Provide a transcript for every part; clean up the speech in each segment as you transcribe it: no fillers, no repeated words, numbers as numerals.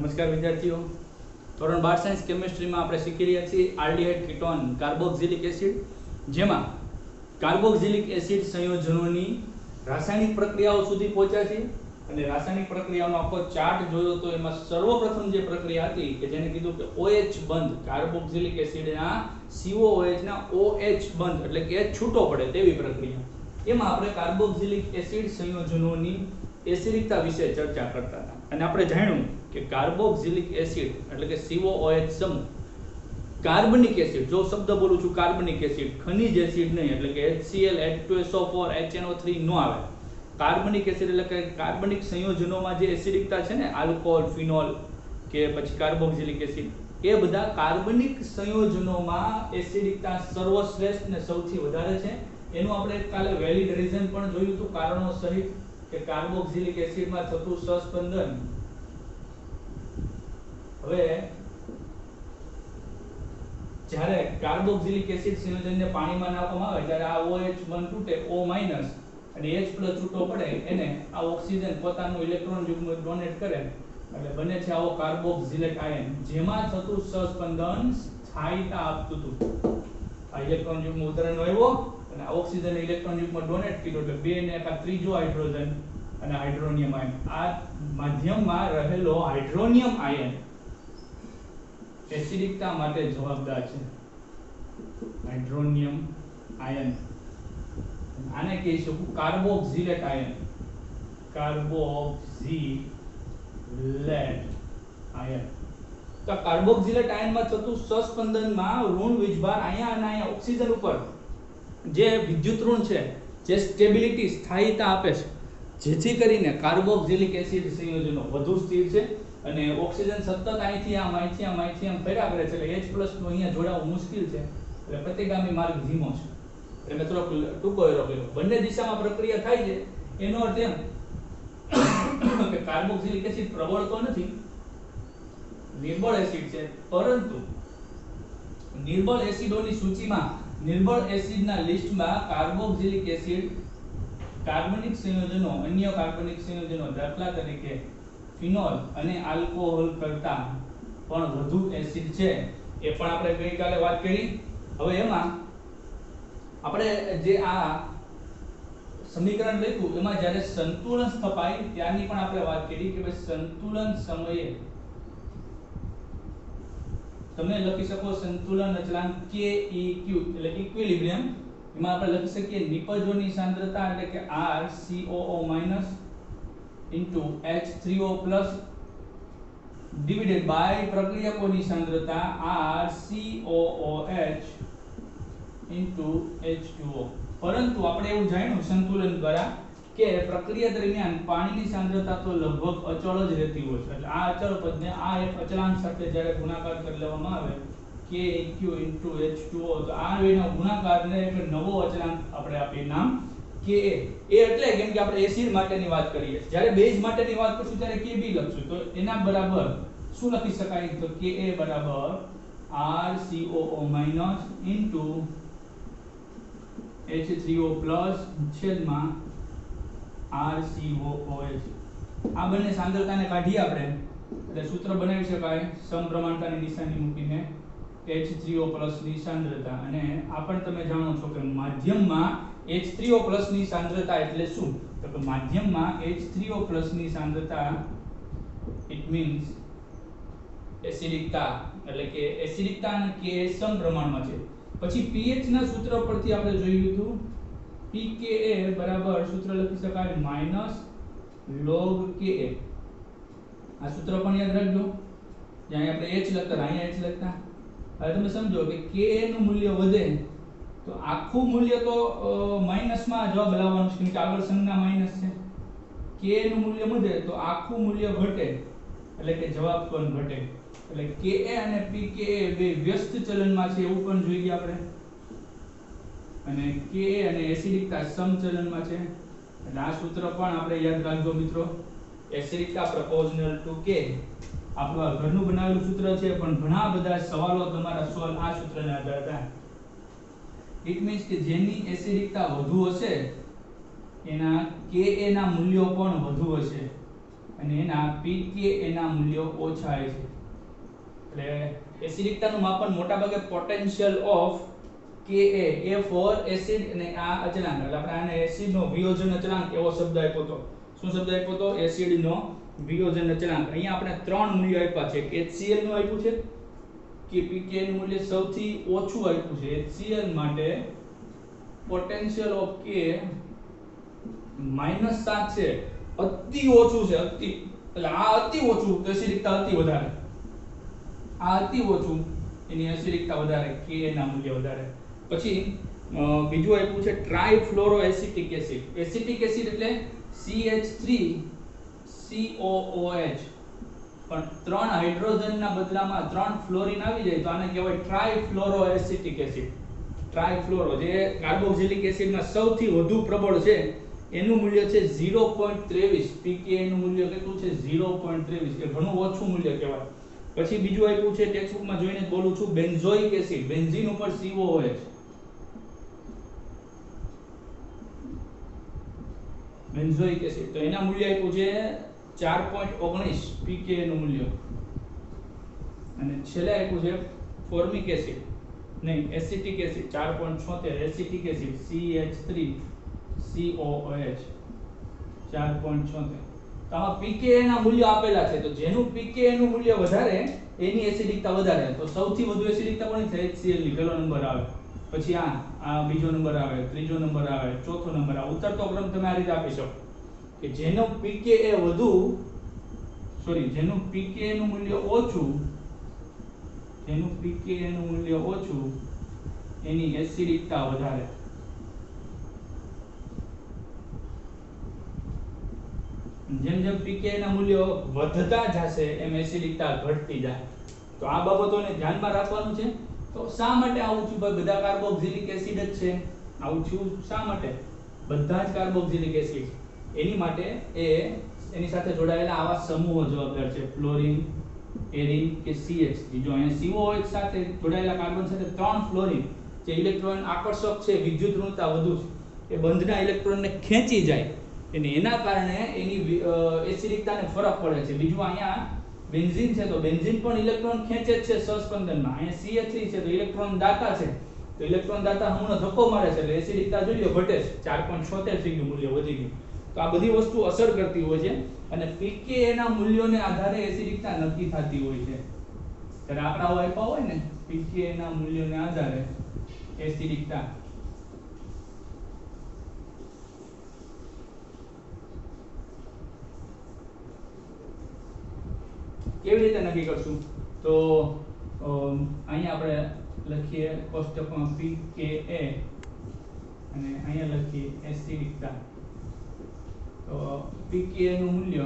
નમસ્કાર વિદ્યાર્થીઓ, ધોરણ 12 સાયન્સ કેમિસ્ટ્રીમાં આપણે શીખી રહ્યા છીએ આલ્ડીહાઇડ કીટોન કાર્બોક્સિલિક એસિડ, જેમાં કાર્બોક્સિલિક એસિડ સંયોજનોની રાસાયણિક પ્રક્રિયાઓ સુધી પહોંચ્યા છે. અને રાસાયણિક પ્રક્રિયાઓનો આખો ચાર્ટ જોયો તો એમાં સર્વપ્રથમ જે પ્રક્રિયા હતી કે જેને કીધું કે OH બંધ, કાર્બોક્સિલિક એસિડના COOH ના OH બંધ એટલે કે H છૂટો પડે તેવી પ્રક્રિયા. એમાં આપણે કાર્બોક્સિલિક એસિડ સંયોજનોની એસિડિકતા વિશે ચર્ચા કરતા હતા અને આપણે જાણ્યું કે કાર્બોક્સિલિક એસિડ એટલે કે COOH સમૂહ, કાર્બનિક એસિડ, જો શબ્દ બોલું છું કાર્બનિક એસિડ, ખનિજ એસિડ નહીં એટલે કે HCl H2SO4 HNO3 નો આવે. કાર્બનિક એસિડ એટલે કે કાર્બનિક સંયોજનોમાં જે એસિડિકતા છે ને, આલ્કોહોલ, ફિનોલ કે પછી કાર્બોક્સિલિક એસિડ, એ બધા કાર્બનિક સંયોજનોમાં એસિડિકતા સર્વશ્રેષ્ઠ ને સૌથી વધારે છે. એનું આપણે કાલે વેલિડ રીઝન પણ જોયું હતું કારણો સહિત કે કાર્બોક્સિલિક એસિડમાં થતું સહસ્પંદન. હવે જ્યારે કાર્બોક્સિલિક એસિડ સંયોજનને પાણીમાં નાખવામાં આવે ત્યારે આ OH બંધ તૂટે, O- અને H+ છૂટો પડે, એને આ ઓક્સિજન પોતાનું ઇલેક્ટ્રોન યુગ્મ ડોનેટ કરે એટલે બને છે આવો કાર્બોક્સિલેટ આયન, જેમાં થતું સહસ્પંદન સ્થાયીતા આપતું હતું. આ ઇલેક્ટ્રોન યુગ્મ ઉદાહરણ આવ્યો અને આ ઓક્સિજન ઇલેક્ટ્રોન યુગ્મ ડોનેટ કર્યો એટલે બે ને એક ત્રીજો હાઇડ્રોજન અને હાઇડ્રોનિયમ આયન. આ માધ્યમમાં રહેલો હાઇડ્રોનિયમ આયન એસિડિકતા માટે જવાબદાર છે. હાઇડ્રોનિયમ આયન, આને કહીશું કાર્બોક્સિલેટ આયન. Carboxylate ion. તો કાર્બોક્સિલેટ આયનમાં થતું સહસ્પંદનમાં ઋણ વીજભાર અહીંયા અને અહીંયા ઓક્સિજન ઉપર જે વિદ્યુત ઋણ છે, જે સ્ટેબિલિટી સ્થાયીતા આપે છે, જેથી કરીને કાર્બોક્સિલિક એસિડ સંયોજનો વધુ સ્થિર છે અને ઓક્સિજન સતત અહીંથી આમ ફર્યા કરે છે એટલે H+ નું અહીંયા જોડાવું મુશ્કેલ છે એટલે પ્રતિગામી માર્ગ ધીમો છે. એટલે મેં થોડોક ટૂંકો એરો કર્યો. બંને દિશામાં પ્રક્રિયા થાય છે એનો અર્થ એમ કે કાર્બોક્સિલિક એસિડ પ્રબળ તો નથી, નિર્બળ એસિડ છે, પરંતુ નિર્બળ એસિડોની સૂચિમાં, નિર્બળ એસિડના લિસ્ટમાં કાર્બોક્સિલિક એસિડ કાર્બનિક સંયોજનો, અન્ય કાર્બનિક સંયોજનો દાખલા તરીકે ફિનોલ અને આલ્કોહોલ કરતા પણ વધુ એસિડ છે. એ પણ આપણે ગઈકાલે વાત કરી. હવે એમાં આપણે જે આ સમીકરણ લખ્યું એમાં જ્યારે સંતુલન સ્થપાય ત્યારની પણ આપણે વાત કરી કે ભાઈ સંતુલન સમયે તમે લખી શકો સંતુલન અચળાંક KEQ એટલે ઇક્વિલિબ્રિયમ. એમાં આપણે લખી શકીએ નિપજોની સાંદ્રતા એટલે કે RCOO- H3O+ ડિવાઇડેડ બાય પ્રક્રિયકોની સાંદ્રતા RCOOH H2O. પરંતુ આપણે એવું જાણ્યું સંતુલન દ્વારા કે પ્રક્રિયા દરમિયાન પાણીની સાંદ્રતા તો લગભગ અચળ જ રહેતી હોય છે. એટલે આ અચળ પદને આ એક અચળાંક સાથે જ્યારે ગુણાકાર કરી લેવામાં આવે KEQ H2O, તો આ બેનો ગુણાકારને એક નવો અચળાંક આપણે આપી નામ Ka. એ એટલે કેમ કે આપણે એસિડ માટેની વાત કરીએ, જ્યારે બેઝ માટેની વાત કરશું ત્યારે Kb લખશું, તો એના બરાબર શું લખી શકાય? તો Ka બરાબર RCOO- H3O+ છેદમાં RCOOH. આ બંને સાંદ્રતાને કાઢી આપણે એટલે સૂત્ર બનાવી શકાય સમપ્રમાણતાની નિશાની મૂકીને H3O+ ની સાંદ્રતા. અને આ પણ તમે જાણો છો કે માધ્યમમાં H3O+ ની સાંદ્રતા એટલે શું? તો કે માધ્યમમાં H3O+ ની સાંદ્રતા ઇટ મીન્સ એસિડિકતા, એટલે કે એસિડિકતા અને Ka સમપ્રમાણમાં છે. પછી pH ના સૂત્ર પરથી આપણે જોયું હતું pKa બરાબર સૂત્ર લખી શકાય -log Ka. આ સૂત્ર પણ યાદ રાખજો. જ્યાં આપણે H લખતા અહીંયા H લખતા. હવે તમે સમજો કે Ka નું મૂલ્ય વધે તો આખું મૂલ્ય તો માઈનસમાં જવાબ લાવવાનું છે કેમ કે આગળ સંજ્ઞા માઈનસ છે. Ka નું મૂલ્ય વધે તો આખું મૂલ્ય ઘટે એટલે કે જવાબ પણ ઘટે. એટલે Ka અને pKa બે વ્યસ્ત ચલનમાં છે એવું પણ જોઈએ આપણે. અને Ka અને એસિડિકતા સમચલનમાં છે. એટલે આ સૂત્ર પણ આપણે યાદ રાખજો મિત્રો. એસિડિકતા પ્રોપોર્શનલ ટુ K. આપણું આ ઘરનું બનાવેલું સૂત્ર છે પણ ઘણા બધા સવાલો તમારા સોલ્વ આ સૂત્રના આધારે થાય. ઇટ મીન્સ કે જેની એસિડિકતા વધુ હશે એના Ka ના મૂલ્યો પણ વધુ હશે. અને એના pKa ના મૂલ્યો ઓછા હોય છે. એટલે એસિડિકતાનું માપન મોટાભાગે પોટેન્શિયલ ઓફ Ka એ ફોર એસિડ અને આ અચળાંક એટલે આપણે આને એસિડનો વિયોજન અચળાંક એવો શબ્દ આપ્યો તો. શું શબ્દ આપ્યો તો? એસિડનો વિયોજન અચળાંક. અહીંયા આપણે ત્રણ મૂલ્યો આપ્યા છે. HCl નું આપ્યું છે કે pKa નું મૂલ્ય સૌથી ઓછું આપ્યું છે. HCl માટે પોટેન્શિયલ ઓફ K -7 છે. અતિ ઓછું છે. અતિ એટલે આ અતિ ઓછું તો એસિડિકતા અતિ વધારે. આ અતિ ઓછું એની એસિડિકતા વધારે, Ka ના મૂલ્ય વધારે. પછી બીજું આપ્યું છે ટ્રાઇફ્લોરોએસિટિક એસિડ. એસિટિક એસિડ એટલે CH3COOH. પણ ત્રણ હાઇડ્રોજનના બદલામાં ત્રણ ફ્લોરિન આવી જાય તો આને કહેવાય ટ્રાઇફ્લોરોએસિટિક એસિડ. ટ્રાઇફ્લોરો જે કાર્બોક્સિલિક એસિડમાં સૌથી વધુ પ્રબળ છે એનું મૂલ્ય છે 0.23. pKa નું મૂલ્ય કેટલું છે? 0.23. એ ઘણું ઓછું મૂલ્ય કહેવાય. પછી બીજું આપ્યું છે, ટેક્સ્ટ બુકમાં જોઈને બોલું છું, બેન્ઝોઇક એસિડ. બેન્ઝીન ઉપર COOH. બેન્ઝોઇક એસિડ તો એના મૂલ્ય આપ્યું છે 4.19 pKa નું મૂલ્ય. અને છેલ્લે આપ્યું છે ફોર્મિક એસિડ નહીં acetic acid 4.76 acetic acid CH3COOH 4.76. તો આમાં pKa ના મૂલ્ય આપેલા છે. તો જેનું pKa નું મૂલ્ય વધારે એની એસિડિકતા વધારે. તો સૌથી વધુ એસિડિકતા કોની છે? HCl ની. પહેલો નંબર આવે. પછી આ બીજો નંબર આવે, ત્રીજો નંબર આવે, ચોથો નંબર આવે. ઉતરતો ક્રમ તમે આ રીતે આપી શકો કે જેનું pKa જેનું pKa નું મૂલ્ય ઓછું, જેનું pKa નું મૂલ્ય ઓછું એની એસિડિકતા વધારે. જેમ જેમ pKa ના મૂલ્યો વધતા જશે એમ એસિડિકતા ઘટતી જાય. તો આ બાબતોને ધ્યાનમાં રાખવાનું છે. તો શા માટે આવું થયું? ભાઈ બધા કાર્બોક્સિલિક એસિડ જ છે. આવું થયું શા માટે? બધા જ કાર્બોક્સિલિક એસિડ. એની માટે એની સાથે જોડાયેલા આવા સમૂહો જવાબદાર છે. ફ્લોરિન, એરિન કે CH. જો અહીંયા COOH સાથે જોડાયેલા કાર્બન સાથે ત્રણ ફ્લોરિન જે ઇલેક્ટ્રોન આકર્ષક છે, વિદ્યુત ઋણતા વધુ છે, એ બંધના ઇલેક્ટ્રોનને ખેંચી જાય અને એના કારણે એની એસિડિકતાને ફરક પડે છે. બીજું અહીંયા બેન્ઝીન છે તો બેન્ઝીન પણ ઇલેક્ટ્રોન ખેંચે જ છે સહસ્પંદનમાં. અહીંયા CH3 છે તો ઇલેક્ટ્રોન દાતા છે તો ઇલેક્ટ્રોન દાતા હમણાં ધક્કો મારે છે એટલે એસિડિકતા જોઈએ ઘટે છે. 4.76 થઈ ગયું, મૂલ્ય વધી ગયું. તો આ બધી વસ્તુ અસર કરતી હોય છે અને pKa ના મૂલ્યોને આધારે એસિડિકતા નક્કી થતી હોય છે. ત્યારે આંકડાઓ આપ્યા હોય ને pKa ના મૂલ્યોને આધારે એસિડિકતા કેવી રીતે નક્કી કરશું? તો અહીંયા આપણે લખીએ કોષ્ટકમાં pKa અને અહીંયા લખીએ એસિડિકતા. તો pKa નું મૂલ્ય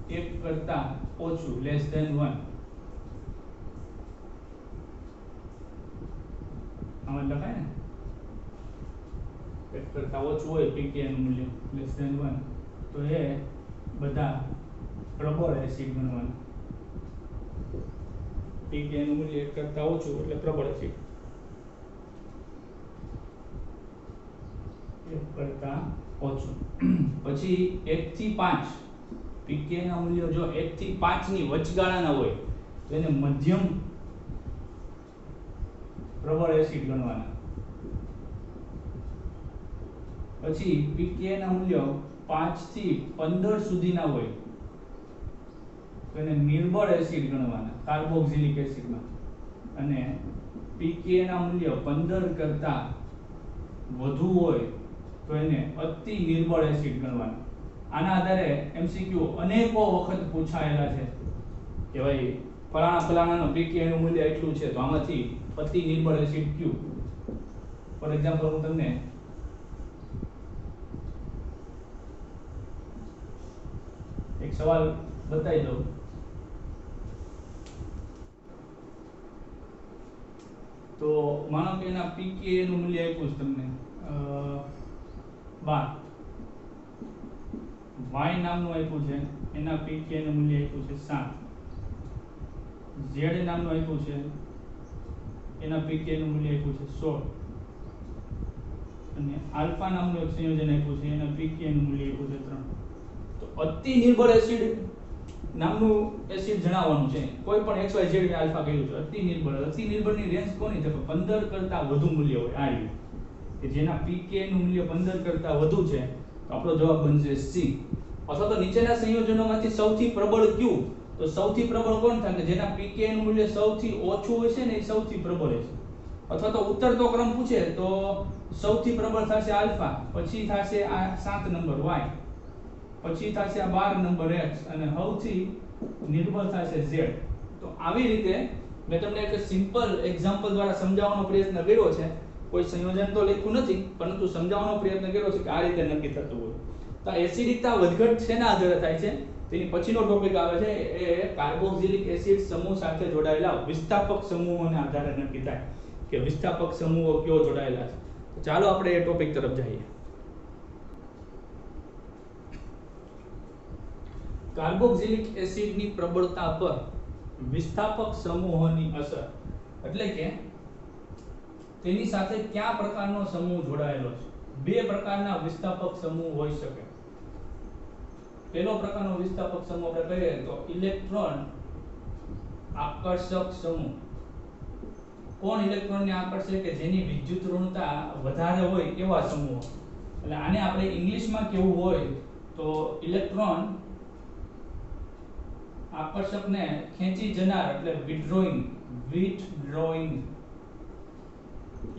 1 કરતા ઓછું લેસ ધેન 1. આમાં લખાય ને 1 કરતા ઓછું હોય pKa નું મૂલ્ય લેસ ધેન 1 તો એ બધા પ્રબળ એસિડ ગણવાના. pKa નું મૂલ્ય 1 કરતા ઓછું એટલે પ્રબળ એસિડ. 1 કરતા ઓછું. પછી 1 થી 5 pKa ના મૂલ્ય જો 1 થી 5 ની વચગાળાના હોય તો એને મધ્યમ પ્રબળ એસિડ ગણવાના. પછી pKa ના મૂલ્ય 5 થી 15 સુધીના હોય તો એને નિર્બળ એસિડ ગણવાના કાર્બોક્સિલિક એસિડમાં. અને pKa ના મૂલ્ય 15 કરતા વધુ હોય તો એને અતિ નિર્બળ એસિડ ગણવાના. આના આધારે MCQ અનેકો વખત પૂછાયેલા છે કે ભાઈ ફલાણાનો pKa નું મૂલ્ય એટલું છે તો આમાંથી અતિ નિર્બળ એસિડ કયું? ફોર એક્ઝામ્પલ હું તમને એક સવાલ બતાવી દઉં. તો માનો કે એના pKa નું મૂલ્ય આપ્યું છે તમને 12. Y નામનું આપ્યું છે એના pKa નું મૂલ્ય આપ્યું છે 7. Z નામનું આપ્યું છે એના pKa નું મૂલ્ય આપ્યું છે 16. અને આલ્ફા નામનું એક સંયોજન આપ્યું છે એના pKa નું મૂલ્ય આપ્યું છે 3. તો અતિ નિર્બળ એસિડ નામનું એસિડ જણાવવાનું છે. કોઈ પણ XYZ મે આલ્ફા કહ્યું છે અતિ નિર્બળની રેન્જ કોની છે? 15 કરતા વધુ મૂલ્ય હોય આ રીતે કે જેના pK નું મૂલ્ય 15 કરતા વધુ છે તો આપણો જવાબ બનશે C. અથવા તો નીચેના સંયોજનોમાંથી સૌથી પ્રબળ કયું? તો સૌથી પ્રબળ કોણ થાય? કે જેના pK નું મૂલ્ય સૌથી ઓછું હોય છે ને એ સૌથી પ્રબળ છે. અથવા તો ઉત્તરતો ક્રમ પૂછે તો સૌથી પ્રબળ થશે આલ્ફા, પછી થશે આ 7 નંબર Y, પછી થશે આ 12 નંબર X અને સૌથી નિર્બળ થશે Z. તો આવી રીતે મેં તમને એક સિમ્પલ એક્ઝામ્પલ દ્વારા સમજાવવાનો પ્રયત્ન કર્યો છે. કોઈ સંયોજન તો લખ્યું નથી પરંતુ સમજાવવાનો પ્રયત્ન કર્યો છે કે આ રીતે નક્કી થતું હોય. તો એસિડિકતા વધઘટ શેના આધારે થાય છે? તેની પછીનો ટોપિક આવે છે એ કાર્બોક્સિલિક એસિડ સમૂહ સાથે જોડાયેલા વિસ્થાપક સમૂહોના આધારે નક્કી થાય કે વિસ્થાપક સમૂહો કયો જોડાયેલા છે. તો ચાલો આપણે એ ટોપિક તરફ જઈએ. કાર્બોક્સિલિક એસિડની પ્રબળતા પર વિસ્થાપક સમૂહોની અસર એટલે કે તેની સાથે કયા પ્રકારનો સમૂહ જોડાયેલો છે? બે પ્રકારના વિસ્થાપક સમૂહ હોઈ શકે. પહેલો પ્રકારનો વિસ્થાપક સમૂહ આપણે કહીએ તો ઇલેક્ટ્રોન આકર્ષક સમૂહ. કોણ ઇલેક્ટ્રોનને આકર્ષે? કે જેની વિદ્યુત ઋણતા વધારે હોય એવા સમૂહ. એટલે આને આપણે ઇંગ્લિશમાં કેવું હોય તો ઇલેક્ટ્રોન આકર્ષકને ખેંચી જનાર એટલે વિથડ્રોઈંગ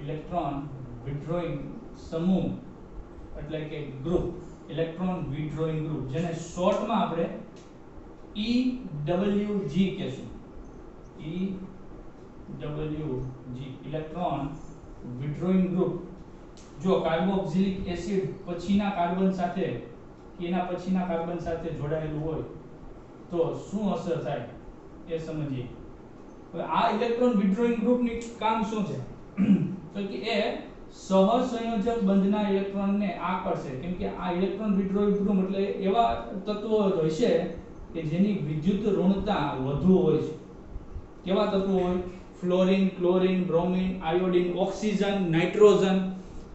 ઇલેક્ટ્રોન વિથડ્રોઈંગ સમૂહ એટલે કે ગ્રુપ, ઇલેક્ટ્રોન વિથડ્રોઈંગ ગ્રુપ, જેને શોર્ટમાં આપણે EWG કહેશું. EWG electron withdrawing group. જો કાર્બોક્સિલિક એસિડ પછીના કાર્બન સાથે કે એના પછીના કાર્બન સાથે જોડાયેલું હોય તો શું અસર થાય એ સમજીએ. હવે આ ઇલેક્ટ્રોન વિથડ્રોઈંગ ગ્રુપની કામ શું છે? તો કે એ સહસંયોજક બંધના ઇલેક્ટ્રોનને આકર્ષે. કેમ કે આ ઇલેક્ટ્રોન વિથડ્રોઈંગ ગ્રુપ એટલે એવા તત્વો હોય છે કે જેની વિદ્યુત ઋણતા વધુ હોય છે. કેવા તત્વો હોય? Fluorine, chlorine, bromine, iodine, oxygen, nitrogen.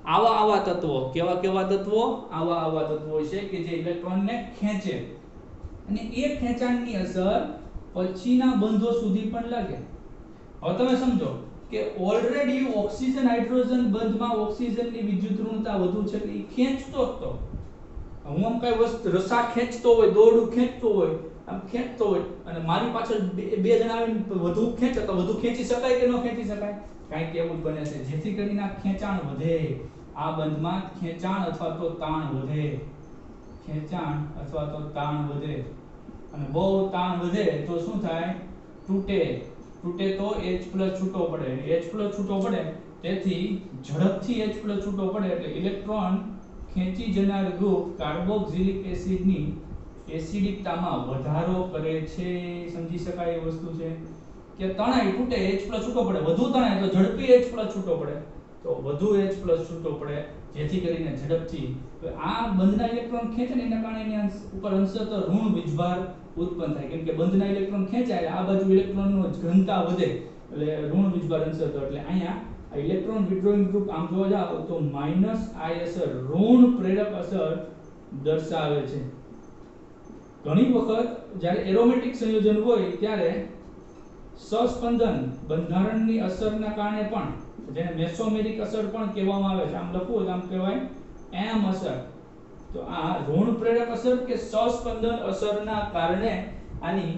આવા તત્વો. કેવા તત્વો? આવા તત્વો હોય છે કે જે ઇલેક્ટ્રોનને ખેંચે અને એ ખેંચાણની અસર પછીના બંધો સુધી પણ લાગે. હવે તમે સમજો કે ઓલરેડી ઓક્સિજન હાઇડ્રોજન બંધમાં ઓક્સિજનની વિદ્યુત ઋણતા વધુ છે એટલે એ ખેંચતો જ તો. હું આમ કઈ વસ્તુ રસા ખેંચતો હોય, દોરડું ખેંચતો હોય, આમ ખેંચતો હોય અને મારી પાછળ બે જણા આવીને વધુ ખેંચે તો વધુ ખેંચી શકાય કે ન ખેંચી શકાય? કાંઈક એવું જ બને છે જેથી કરીને આ ખેંચાણ વધે. આ બંધમાં ખેંચાણ અથવા તો તાણ વધે. ખેંચાણ અથવા તો તાણ વધે અને બહુ તાણ વધે તો શું થાય? તૂટે તો H+ છૂટો પડે. H+ છૂટો પડે તેથી ઝડપથી H+ છૂટો પડે એટલે ઇલેક્ટ્રોન ખેંચી જનાર ગ્રુપ કાર્બોક્સિલિક એસિડની એસિડિકતામાં વધારો કરે છે. સમજી શકાય એ વસ્તુ છે કે તણાય તૂટે H+ છૂટો પડે, વધુ તણાય તો ઝડપી H+ છૂટો પડે તો વધુ H+ છૂટો પડે જેથી કરીને ઝડપથી આ બંધના ઇલેક્ટ્રોન ખેંચે ને એના કારણે એની ઉપર અંશતઃ ઋણ વીજભાર ઉત્પન્ન થાય. કેમ કે બંધના ઇલેક્ટ્રોન ખેંચાય આ બાજુ ઇલેક્ટ્રોનનો ઘનતા વધે એટલે ઋણ વીજભાર અંશતઃ. એટલે અહીંયા આ ઇલેક્ટ્રોન વિથડ્રોઈંગ ગ્રુપ આમ જોવા જાવ તો -I અસર ઋણ પ્રેરક અસર દર્શાવે છે. ઘણી વખત જ્યારે એરોમેટિક સંયોજન હોય ત્યારે સસ્પંદન બંધારણની અસરના કારણે પણ જેને મેસોમેરિક અસર પણ કહેવામાં આવે છે. આમ લખવું આમ કહેવાય M અસર. તો આ ઋણ પ્રેરક અસર કે સસ્પંદન અસરના કારણે આની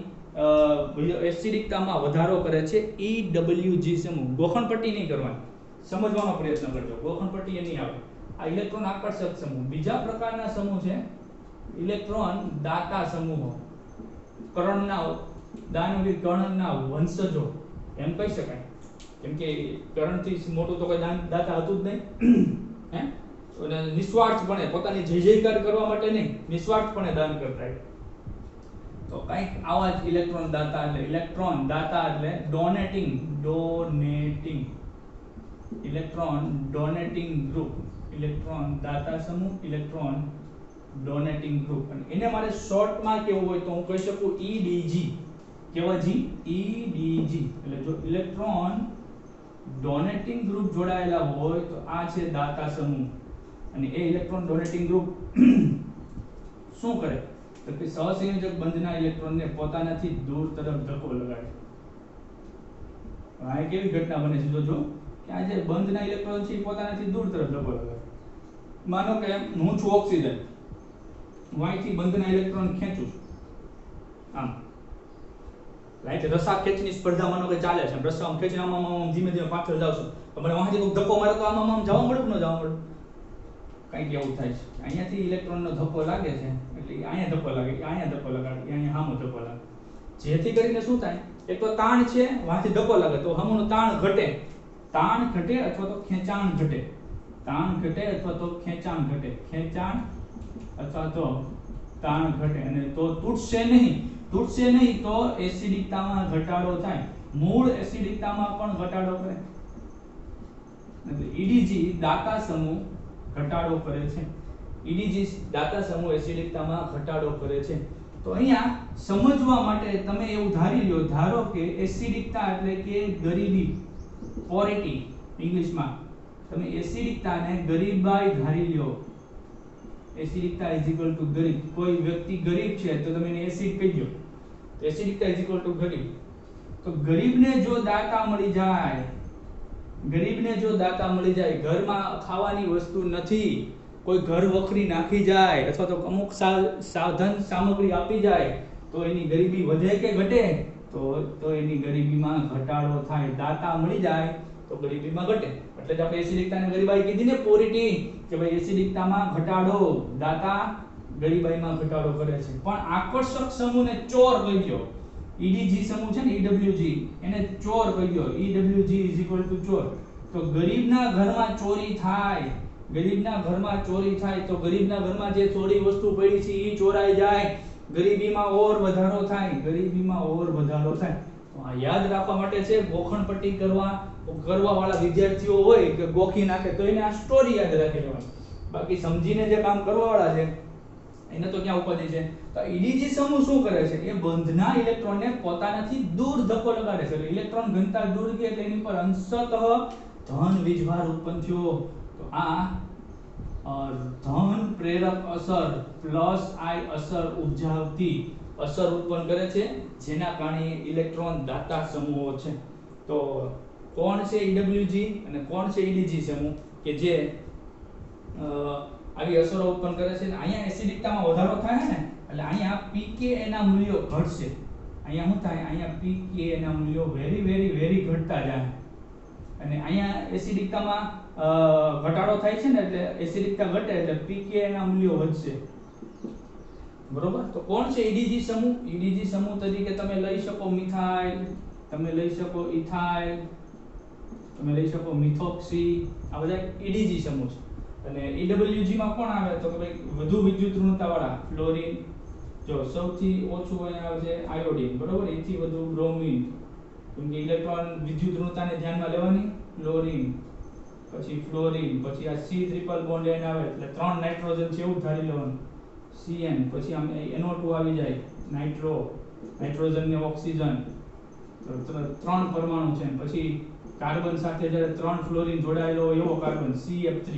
એસિડિકતામાં વધારો કરે છે. EWG સમૂહ. ગોખણપટ્ટી નહીં કરવાની, સમજવાનો પ્રયત્ન કરજો. ગોખણપટ્ટી નહીં આવે. આ ઇલેક્ટ્રોન આકર્ષક સમૂહ. બીજા પ્રકારના સમૂહ છે ઇલેક્ટ્રોન દાતા સમૂહો. કર્ણના વંશજો એમ કહી શકાય. કેમ કે કર્ણથી મોટું તો કોઈ દાતા હતું જ નહીં. હે? અને નિસ્વાર્થપણે પોતાની જય જયકાર કરવા માટે નહીં, નિસ્વાર્થપણે દાન કરતા. તો કંઈક આવા જ ઇલેક્ટ્રોન દાતા એટલે donating electron donating group. Electron દાતા સમૂહ, ઇલેક્ટ્રોન ડોનેટિંગ ગ્રુપ. અને એને મારે શોર્ટમાં કેવું હોય તો હું કહી શકું EDG. કેવા જી? EDG. એટલે જો ઇલેક્ટ્રોન ડોનેટિંગ ગ્રુપ જોડાયેલા હોય તો આ છે દાતા સમૂહ. અને એ ઇલેક્ટ્રોન ડોનેટિંગ ગ્રુપ શું કરે? તો કે સહસંયોજક બંધના ઇલેક્ટ્રોનને પોતાનાથી દૂર તરફ ધક્કો લગાડે. આ કેવી ઘટના બને છે જોજો કે આ જે બંધના ઇલેક્ટ્રોન છે એ પોતાનાથી દૂર તરફ ધક્કો લગાડે. માનો કે હું છું ઓક્સિજન, હું અહીંથી બંધના ઇલેક્ટ્રોન ખેંચું છું આમ, લાઈટ રસા ખેંચની સ્પર્ધા માનો કે ચાલે છે, રસા આમ ખેંચીને આમ ધીમે ધીમે પાછળ જાવ છું, મને વાંથી કોઈ ધક્કો મારે તો આમ જવા મળે કે ન જવા મળે, કંઈક એવું થાય છે. અહીંયાથી ઇલેક્ટ્રોનનો ધક્કો લાગે છે એટલે અહીંયા ધક્કો લાગે, અહીંયા ધક્કો લગાડે, અહીંયા સામો ધક્કો લાગે, જેથી કરીને શું થાય, એક તો તાણ છે, વાંથી ધક્કો લાગે તો સામેનું તાણ ઘટે અથવા તો ખેંચાણ ઘટે, તાણ ઘટે અથવા તો ખેંચાણ ઘટે, ખેંચાણ અથવા તો તાણ ઘટે, અને તો તૂટશે નહીં તો એસિડિકતામાં ઘટાડો થાય, મૂળ એસિડિકતામાં પણ ઘટાડો કરે. એટલે ઈડીજી દાતા સમૂહ ઘટાડો કરે છે, ઈડીજી દાતા સમૂહ એસિડિકતામાં ઘટાડો કરે છે. તો અહીંયા સમજવા માટે તમે એવું ધારો કે એસિડિકતા એટલે કે ગરીબી, પોરિટી ઇંગ્લિશમાં, તમે એસિડિકતાને ગરીબાઈ ધારી લ્યો. એસિડિકતા ઇઝ ઇક્વલ ટુ ગરીબ, કોઈ વ્યક્તિ ગરીબ છે તો તમે એને એસિડ કહી દો, તો એસિડિકતા ઇઝ ઇક્વલ ટુ ગરીબ. તો ગરીબને જો દાતા મળી જાય, ઘરમાં ખાવાની વસ્તુ નથી, કોઈ ઘર વખરી નાખી જાય અથવા તો અમુક સાધન સામગ્રી આપી જાય તો એની ગરીબી વધે કે ઘટે, તો એની ગરીબીમાં ઘટાડો થાય. દાતા મળી જાય તો ગરીબીમાં ઘટે. એટલે જ આપણે એસિડિકતાને ગરીબાઈ કીધી ને, પોરિટી, કે ભાઈ એસિડિકતામાં ઘટાડો, દાતા ગરીબાઈમાં ઘટાડો કરે છે. પણ આકર્ષક સમૂહને ચોર કહી દો, ઈડીજી સમૂહ છે ને, ઈડબ્લ્યુજી, એને ચોર કહી દો, ઈડબ્લ્યુજી ઇઝ ઇક્વલ ટુ ચોર. તો ગરીબના ઘરમાં ચોરી થાય તો ગરીબના ઘરમાં જે ચોરી વસ્તુ પડી છે એ ચોરાઈ જાય, ગરીબીમાં ઓર વધારો થાય. તો આ યાદ રાખવા માટે છે, ગોખણપટ્ટી કરવા વાળા વિદ્યાર્થીઓ હોય કે ગોખી નાખે તો એને આ સ્ટોરી યાદ રાખી લેવાની, બાકી સમજીને જે કામ કરવા વાળા છે એને તો ક્યાં ઉપાધિ છે. તો ઈડીજી સમૂહ શું કરે છે, એ બંધના ઇલેક્ટ્રોનને પોતાનાથી દૂર ધક્કો લગાડે છે. ઇલેક્ટ્રોન ઘનતા દૂર ગઈ એટલે એની પર અંશતઃ ધન વીજભાર ઉત્પન્ન થયો. તો આ ધન પ્રેરક અસર પ્લસ આઈ અસર ઉપજાવતી અસર ઉત્પન્ન કરે છે, જેના કારણે ઇલેક્ટ્રોન દાતા સમૂહો છે. તો કોણ છે ઈડબ્લ્યુજી અને કોણ છે ઈડીજી સમૂહ કે જે આવી અસરો ઉત્પન્ન કરે છે. અહીંયા એસિડિકતામાં વધારો થાય ને એટલે અહીંયા pKa ના મૂલ્યો ઘટશે. અહીંયા શું થાય, અહીંયા pKa ના મૂલ્યો વેરી ઘટતા જાય, અને અહીંયા એસિડિકતામાં ઘટાડો થાય છે ને એટલે એસિડિકતા ઘટે એટલે pKa ના મૂલ્યો વધશે. બરોબર. તો કોણ છે ઈડીજી સમૂહ? ઈડીજી સમૂહ તરીકે તમે લઈ શકો મિથાઇલ, તમે લઈ શકો ઇથાઇલ, તમે લઈ શકો મિથોક્સી, આ બધા ઈડીજી સમૂહ છે. અને ઈડબ્લ્યુજી માં કોણ આવે તો કે ભાઈ વધુ વિદ્યુત ઋણતા વાળા ફ્લોરિન, જો સૌથી ઓછું અહીંયા આવે છે આયોડિન, બરોબર, એથી વધુ બ્રોમિન, કેમ કે ઇલેક્ટ્રોન વિદ્યુત ઋણતાને ધ્યાનમાં લેવાની, ક્લોરિન, પછી ફ્લોરિન, પછી આ C ટ્રિપલ બોન્ડ એન આવે એટલે 3 નાઇટ્રોજન છે એવું ધારી લેવાનું, Cn, પછી આમ NO2 આવી જાય, નાઇટ્રોજન ને ઓક્સિજન, તો 3 પરમાણુ છે. પછી કાર્બન સાથે જ્યારે 3 ફ્લોરિન જોડાયેલો હોય એવો કાર્બન CF3.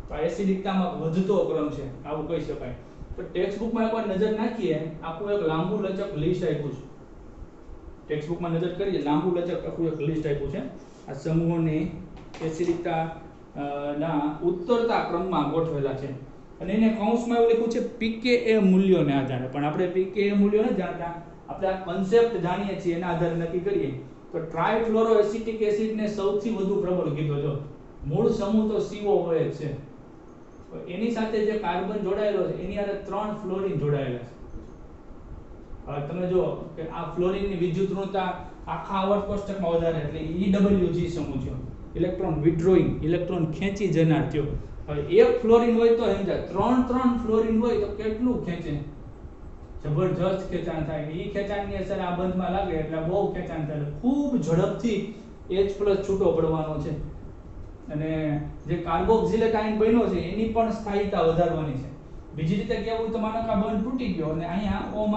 તો આ એસિડિકતામાં વધતો ક્રમ છે, આવું કહી શકાય. તો ટેક્સ્ટ બુકમાં એકવાર નજર નાખીએ, આખું એક લાંબુ લચક લિસ્ટ આપ્યું છે. ટેક્સ્ટ બુકમાં નજર કરીએ, લાંબુ લચક આખું એક લિસ્ટ આપ્યું છે. આ સમૂહોની એસિડિકતા ના ઉત્તરતા ક્રમમાં ગોઠવેલા છે, અને એને કૌંસમાં એવું લખ્યું છે pKa મૂલ્યોને આધારે. પણ આપણે pKa મૂલ્યો ન જાણતા, આપણે આ કન્સેપ્ટ જાણીએ છીએ એના આધારે નક્કી કરીએ. તો ટ્રાઇફ્લોરોએસિટિક એસિડને સૌથી વધુ પ્રબળ કીધો. જો મૂળ સમૂહ તો CO હોય જ છે, એની સાથે જે કાર્બન જોડાયેલો છે એની સાથે 3 ફ્લોરિન જોડાયેલા છે. હવે તમે જો કે આ ફ્લોરિનની વિદ્યુત ઋણતા આખા આવર્ત કોષ્ટકમાં વધારે એટલે EWG સમૂહ છે, ઇલેક્ટ્રોન વિથડ્રોઈંગ, ઇલેક્ટ્રોન ખેંચી જનાર થયો. હવે એક ફ્લોરિન હોય તો સમજાય, 3 ફ્લોરિન હોય તો કેટલું ખેંચે, જબરજસ્ત ખેંચાણ થાય. એ ખેંચાણની અસર આ બંધમાં લાગે એટલે બહુ ખેંચાણ થાય, ખૂબ ઝડપથી H+ છૂટો પડવાનો છે. અને જે કાર્બોક્સિલેટ આયન બન્યો છે એની પણ સ્થાયીતા વધારવાની છે. બીજી રીતે કહેવું તો માનો કે આ બંધ તૂટી ગયો અને અહીંયા O-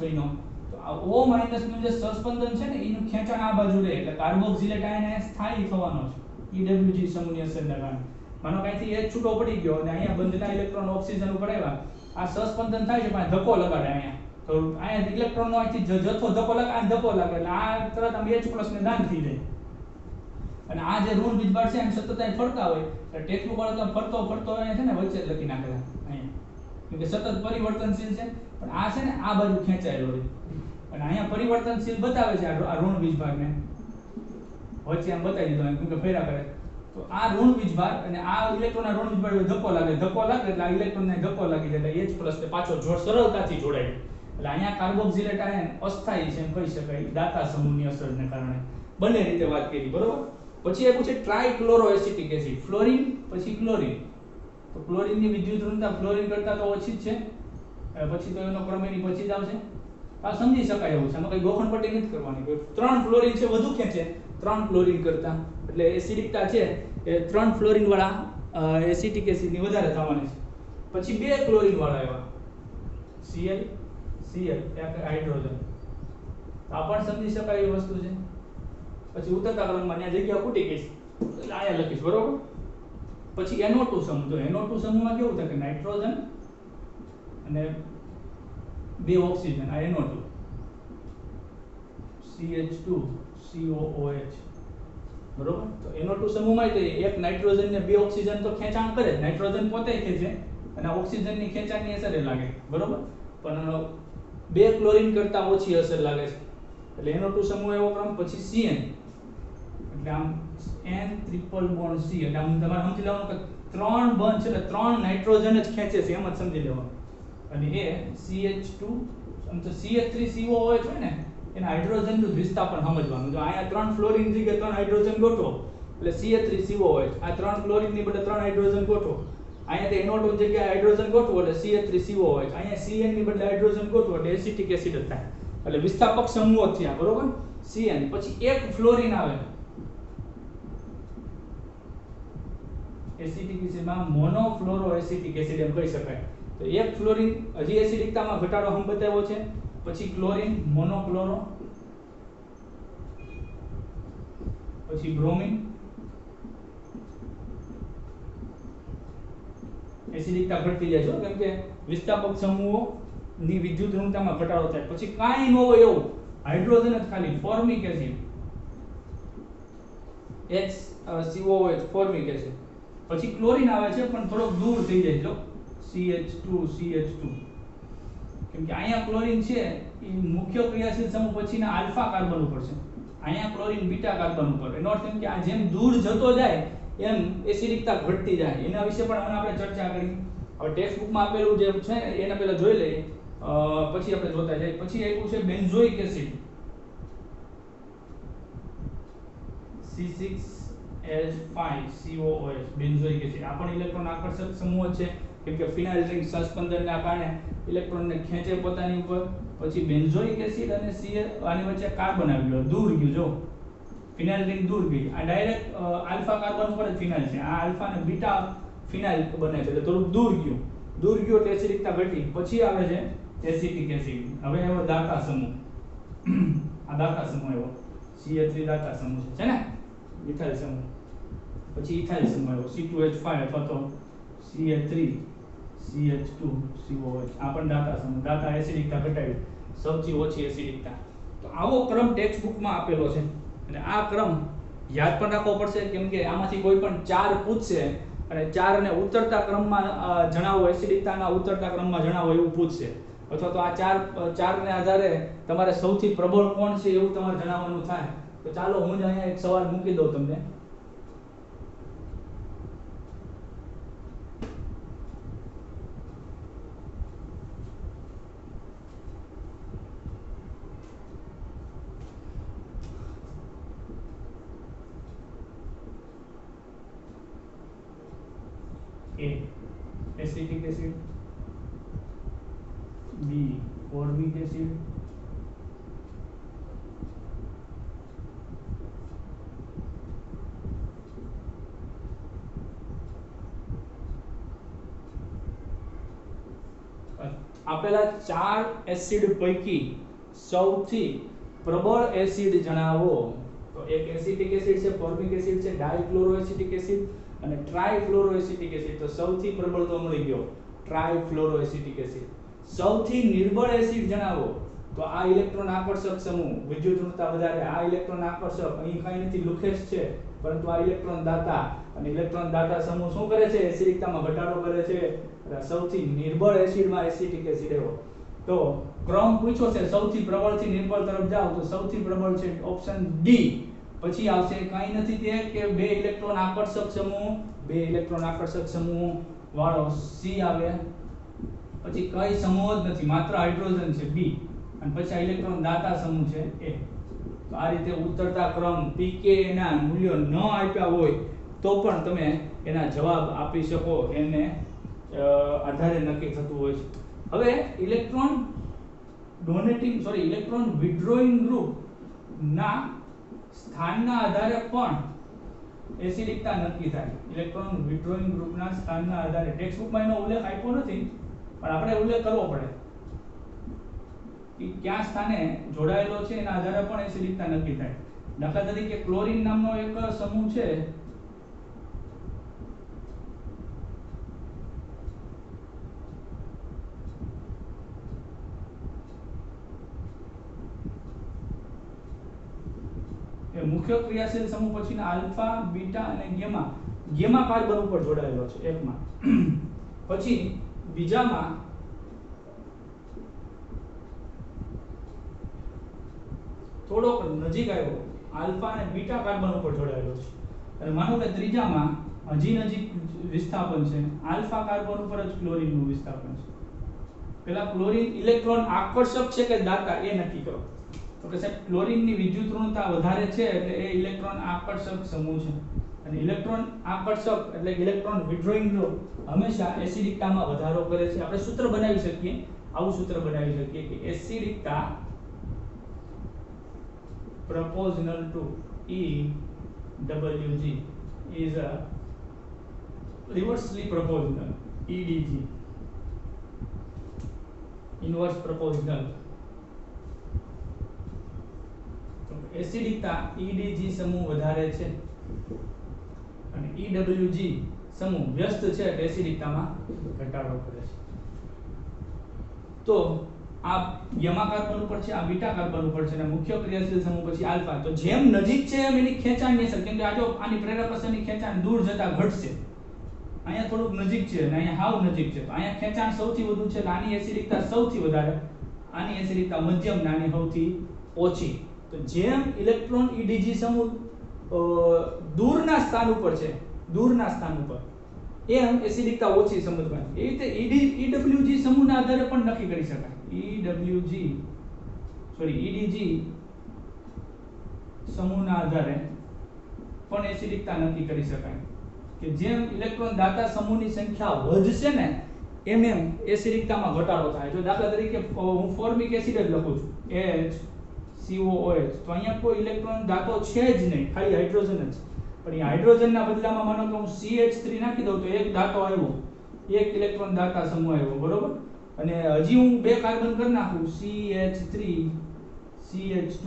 બન્યો, તો આ O- નું જે સસ્પેન્શન છે ને એનું ખેંચાણ આ બાજુ રહે એટલે કાર્બોક્સિલેટ આયન અહીંયા સ્થાયી થવાનો છે EWG સમૂહની અસરના કારણે. માનો કાંઈથી H છૂટો પડી ગયો અને અહીંયા બંધના ઇલેક્ટ્રોન ઓક્સિજન ઉપર આવ્યા, આ સસ્પંદન થાય છે પણ ધક્કો લગાડે અહીંયા, તો અહીંયા ઇલેક્ટ્રોનનો અહીંથી જથ્થો ધક્કો લાગે, આ ધક્કો લાગે એટલે આ તરત આમ H+ ને દાન થઈ જાય. અને આ જે ઋણ વીજભાર છે એમ સતત અહીં ફરતા હોય એટલે ટેક્સ્ટબુક વાળો તો ફરતો ફરતો એને છે ને વચ્ચે જ લખી નાખેલા અહીંયા, કેમ કે સતત પરિવર્તનશીલ છે પણ આ છે ને આ બાજુ ખેંચાયેલો રહે અને અહીંયા પરિવર્તનશીલ બતાવે છે આ ઋણ વીજભારને વચ્ચે આમ બતાવી દીધો કેમ કે ફેરા કરે. તો આ ઋણ વીજભાર અને આ ઇલેક્ટ્રોનના ઋણ વીજભાર ધક્કો લાગે એટલે આ ઇલેક્ટ્રોનને ધક્કો લાગી જાય એટલે H+ ને પાછો સરળતાથી જોડાય. એટલે અહીંયા કાર્બોક્સિલેટ આયન અસ્થાયી છે એમ કહી શકાય દાતા સમૂહની અસરને કારણે. બંને રીતે વાત કરી બરોબર. પછી એ પૂછે ટ્રાઇક્લોરોએસિટિક એસિડ, ફ્લોરિન પછી ક્લોરિન. તો ક્લોરિનની વિદ્યુત ઋણતા ફ્લોરિન કરતાં તો ઓછી જ છે, પછી તો એનો ક્રમ એની પછી જ આવશે. આ સમજી શકાય એવું છે, આમાં કઈ ગોખણ પટ્ટી નથી કરવાની. 3 ફ્લોરિન છે વધુ ખેંચે 3 ક્લોરિન કરતાં, એટલે એસિડિકતા છે એ 3 ફ્લોરિન વાળા એસિટિક એસિડની વધારે થવાની છે. પછી 2 ક્લોરિન વાળા એવા Cl એક હાઇડ્રોજન, આ પણ સમજી શકાય એવી વસ્તુ છે. પછી ઉતરતા ક્રમમાં ત્યાં જગ્યા ખૂટી ગઈ એટલે આયા લખીશ બરોબર. પછી NO2 સમૂહ, તો NO2 સમૂહમાં કેવું થાય કે નાઇટ્રોજન અને 2 ઓક્સિજન, આ NO2 CH2 COOH બરોબર. તો NO2 સમૂહમાં તો એક નાઇટ્રોજન ને 2 ઓક્સિજન તો ખેંચાણ કરે જ, નાઇટ્રોજન પોતે ખેંચે અને ઓક્સિજનની ખેંચાણની અસર લાગે બરોબર, પણ 2 ક્લોરિન કરતાં ઓછી અસર લાગે છે એટલે NO2 સમૂહ એવો ક્રમ. પછી CN એટલે આમ N ટ્રિપલ બોન્ડ C, એટલે આમ તમારે સમજી લેવાનું કે 3 બંધ છે એટલે 3 નાઇટ્રોજન જ ખેંચે છે એમ જ સમજી લેવાનું. અને એ CH2 આમ તો CH3COOH હોય ને એના હાઇડ્રોજનનું વિસ્થાપન સમજવાનું. જો અહીંયા 3 ફ્લોરિન જગ્યાએ 3 હાઇડ્રોજન ગોઠવો એટલે CH3COOH, આ 3 ક્લોરિનની બદલે 3 હાઇડ્રોજન ગોઠવો, અહીંયા તે NO2 જગ્યાએ હાઇડ્રોજન ગોઠવો એટલે CH3COOH, અહીંયા CN ની બદલે હાઇડ્રોજન ગોઠવો એટલે એસિટિક એસિડ જ થાય. એટલે વિસ્થાપક સમૂહો થયા બરોબર CN. પછી એક ફ્લોરિન આવે એસિટિક એસિડમાં મોનોફ્લોરો એસિટિક એસિડ એમ કહી શકાય. તો એક ફ્લોરિન હજી એસિડિકતામાં ઘટાડો હમ બતાવ્યો છે. પછી ક્લોરિન મોનોક્લોરો, પછી બ્રોમિન એસિડિકતા ઘટતી જાય છે કેમ કે વિસ્થાપક સમૂહો ની વિદ્યુત ઋણતામાં ઘટાડો થાય. પછી કાંઈ ન હોય એવું હાઇડ્રોજન જ ખાલી formic acid HCOOH formic acid. પછી ક્લોરિન આવે છે પણ થોડોક દૂર થઈ જાય જો CH2 કેમ કે અહીંયા ક્લોરિન છે એ મુખ્ય ક્રિયાશીલ સમૂહ પછીના આલ્ફા કાર્બન ઉપર છે, અહીંયા ક્લોરિન બીટા કાર્બન ઉપર. એનો અર્થ એમ કે આ જેમ દૂર જતો જાય એમ એસિડિકતા ઘટતી જાય. એના વિશે પણ આપણે ચર્ચા કરી. હવે ટેક્સ્ટ બુકમાં આપેલું જે છે એને પહેલા જોઈ લઈએ પછી આપણે જોતા જઈએ. પછી આપ્યું છે benzoic acid C6H5COOH benzoic acid. આ પણ ઇલેક્ટ્રોન આકર્ષક સમૂહ છે કેમ કે ફિનાઇલ રિંગ સસ્પેન્શનના કારણે ઇલેક્ટ્રોનને ખેંચે પોતાની ઉપર. પછી બેન્ઝોઇક એસિડ અને Cl આની વચ્ચે કાર્બન આવી ગયો, દૂર ગયું જો ફિનાઇલ રિંગ દૂર ગઈ. આ ડાયરેક્ટ આલ્ફા કાર્બન ઉપર જ ફિનાઇલ છે, આ આલ્ફા અને બીટા ફિનાઇલ બને છે એટલે થોડું દૂર ગયું એટલે એસિડિકતા ઘટી. પછી આવે છે એસિટિક એસિડ. હવે એવો દાતા સમૂહ આ દાતા સમૂહ એવો CH3 દાતા સમૂહ છે ને મિથાઇલ સમૂહ. પછી ઇથાઇલ સમૂહ એવો C2H5 અથવા તો CH3CH2COH, આ પણ દાતા સમૂહ. દાતા એસિડિકતા ઘટાડી, સૌથી ઓછી એસિડિકતા. તો આવો ક્રમ ટેક્સ્ટ બુકમાં આપેલો છે અને આ ક્રમ યાદ પણ રાખવો પડશે કેમ કે આમાંથી કોઈ પણ 4 પૂછશે અને 4 ને ઉતરતા ક્રમમાં જણાવો, એસિડિકતાના ઉતરતા ક્રમમાં જણાવો એવું પૂછશે, અથવા તો આ 4 ને આધારે તમારે સૌથી પ્રબળ કોણ છે એવું તમારે જણાવવાનું થાય. તો ચાલો હું જ અહીંયા એક સવાલ મૂકી દઉં તમને. A acetic acid, B formic acid, આપેલા 4 એસિડ પૈકી સૌથી પ્રબળ એસિડ જણાવો. તો એક એસિટિક એસિડ છે, ફોર્મિક એસિડ છે, ડાઇક્લોરોએસિટિક એસિડ અને ટ્રાયફ્લોરોએસિટિક એસિડ તો સૌથી પ્રબળ તો મળી ગયો ટ્રાયફ્લોરોએસિટિક એસિડ. સૌથી નિર્બળ એસિડ જણાવો તો આ ઇલેક્ટ્રોન આકર્ષક સમૂહ, વિદ્યુત ઋણતા વધારે, આ ઇલેક્ટ્રોન આકર્ષક, અહીં કઈ નથી લુકેશ છે પરંતુ આ ઇલેક્ટ્રોન દાતા, અને ઇલેક્ટ્રોન દાતા સમૂહ શું કરે છે? એસિડિકતામાં ઘટાડો કરે છે. સૌથી નિર્બળ એસિડમાં એસિટિક એસિડ એવો. તો ક્રમ પૂછ્યો છે સૌથી પ્રબળ થી નિર્બળ તરફ જાઓ તો સૌથી પ્રબળ છે ઓપ્શન ડી. પછી આવશે કઈ નથી તે કે બે ઇલેક્ટ્રોન આકર્ષક સમૂહ વાળો સી આવે. પછી કઈ સમૂહ જ નથી, માત્ર હાઇડ્રોજન છે બી, અને પછી આ ઇલેક્ટ્રોન દાતા સમૂહ છે એ. તો આ રીતે ઉતરતા ક્રમ પીકે ના મૂલ્યો ન આપ્યા હોય તો પણ તમે એના જવાબ આપી શકો, એને આધારે નક્કી થતું હોય છે. હવે ઇલેક્ટ્રોન વિથડ્રોઈંગ ગ્રુપ ના સ્થાનના આધારે પણ એસિડિકતા નક્કી થાય. ઇલેક્ટ્રોન વિથડ્રોઈંગ ગ્રુપના સ્થાનના આધારે ટેક્સ્ટ બુકમાં એનો ઉલ્લેખ આપ્યો નથી, પણ આપણે ઉલ્લેખ કરવો પડે કે કયા સ્થાને જોડાયેલો છે એના આધારે પણ એસિડિકતા નક્કી થાય. દાખલા તરીકે ક્લોરીન નામનો એક સમૂહ છે, એ મુખ્ય ક્રિયાશીલ સમૂહ પછીના આલ્ફા, બીટા અને ગેમા કાર્બન ઉપર જોડાયેલો છે એકમાં. પછી બીજામાં થોડોક નજીક આવ્યો, આલ્ફા અને બીટા કાર્બન ઉપર જોડાયેલો છે. અને માનો કે ત્રીજામાં હજી નજીક વિસ્થાપન છે, આલ્ફા કાર્બન ઉપર જ ક્લોરીનનું વિસ્થાપન છે. પેલા ક્લોરીન ઇલેક્ટ્રોન આકર્ષક છે કે દાતા એ નક્કી કરો. તો કે સાહેબ ક્લોરીનની વિદ્યુત ઋણતા વધારે છે એટલે એ ઇલેક્ટ્રોન આકર્ષક સમૂહ છે. અને ઇલેક્ટ્રોન આકર્ષક એટલે ઇલેક્ટ્રોન વિથડ્રોઈંગ ગ્રુપ હંમેશા એસિડિકતામાં વધારો કરે છે. આપણે સૂત્ર બનાવી શકીએ, આવું સૂત્ર બનાવી શકીએ કે એસિડિકતા proportional to EWG is a reversely proportional, EDG inverse proportional. એસિડિકતા EDG સમૂહ વધારે છે અને EWG સમૂહ વ્યસ્ત છે એટલે એસિડિકતામાં ઘટાડો કરે છે. તો આ ગેમા કાર્બન ઉપર છે, આ બીટા કાર્બન ઉપર છે, અને મુખ્ય ક્રિયાશીલ સમૂહ પછી આલ્ફા. તો જેમ નજીક છે એમ એની ખેંચાણની અસર, કેમ કે આ જો આની પ્રેરક અસરની ખેંચાણ દૂર જતા ઘટશે. અહીંયા થોડુંક નજીક છે અને અહીંયા હાવ નજીક છે, તો અહીંયા ખેંચાણ સૌથી વધુ છે એટલે આની એસિડિકતા સૌથી વધારે, આની એસિડિકતા મધ્યમ, આની સૌથી ઓછી. તો જેમ ઇલેક્ટ્રોન EDG સમૂહ દૂરના સ્થાન ઉપર છે, એમ એસિડિકતા ઓછી સમજવાની. એ રીતે EWG સમૂહના આધારે પણ નક્કી કરી શકાય. EDG સમૂહના આધારે પણ એસિડિકતા નક્કી કરી શકાય કે જેમ ઇલેક્ટ્રોન દાતા સમૂહની સંખ્યા વધશે ને એમ એસિડિકતામાં ઘટાડો થાય. જો દાખલા તરીકે હું ફોર્મિક એસિડ જ લખું છું HCOOH, તો અહીંયા કોઈ ઇલેક્ટ્રોન દાતો છે જ નહીં, ખાલી હાઇડ્રોજન જ. પણ એ હાઇડ્રોજનના બદલામાં માનો કે હું CH3 નાખી દઉં તો એક દાતો આવ્યો, એક ઇલેક્ટ્રોન દાતા સમૂહ આવ્યો, બરોબર. અને હજી હું બે કાર્બન કરી નાખું CH3 CH2,